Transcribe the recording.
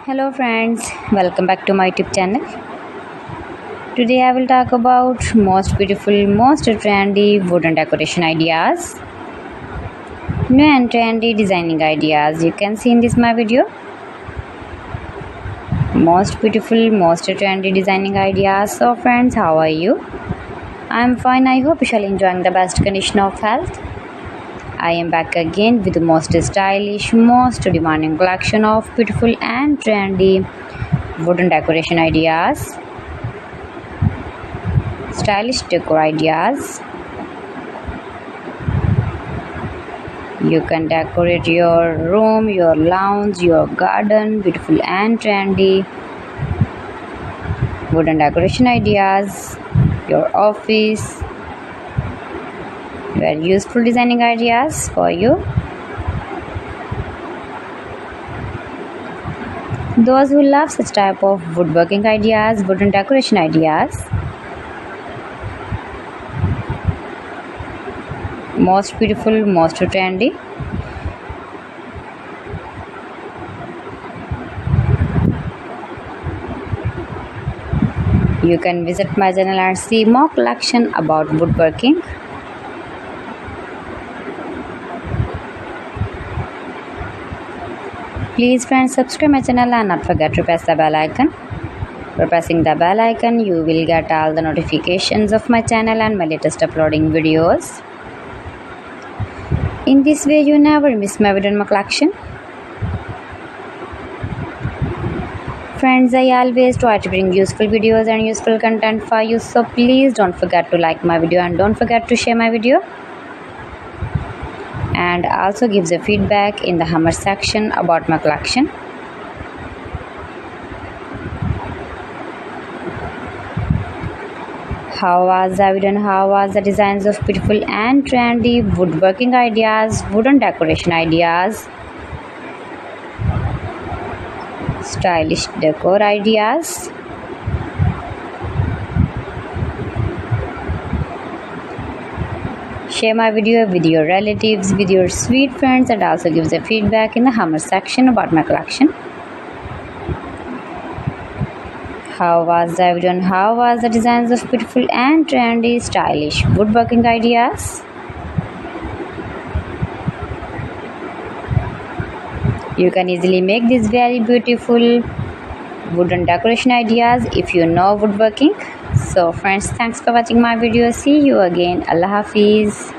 Hello friends, welcome back to my YouTube channel. Today I will talk about most beautiful, most trendy wooden decoration ideas. New and trendy designing ideas you can see in this my video. Most beautiful, most trendy designing ideas. So friends, how are you? I am fine. I hope you shall enjoying the best condition of health. I am back again with the most stylish, most demanding collection of beautiful and trendy wooden decoration ideas, stylish decor ideas. You can decorate your room, your lounge, your garden, beautiful and trendy wooden decoration ideas, your office. Very useful designing ideas for you. Those who love such type of woodworking ideas, wooden decoration ideas. Most beautiful, most trendy. You can visit my channel and see more collection about woodworking. Please friends, subscribe my channel and not forget to press the bell icon. By pressing the bell icon, you will get all the notifications of my channel and my latest uploading videos. In this way, you never miss my video in my collection. Friends, I always try to bring useful videos and useful content for you, so please don't forget to like my video and don't forget to share my video. And also gives a feedback in the comment section about my collection. How was the video and how was the designs of beautiful and trendy woodworking ideas, wooden decoration ideas, stylish decor ideas. Share my video with your relatives, with your sweet friends, and also gives a feedback in the comment section about my collection. How was the video and how was the designs of beautiful and trendy stylish woodworking ideas? You can easily make these very beautiful wooden decoration ideas if you know woodworking. So friends, thanks for watching my video. See you again. Allah Hafiz.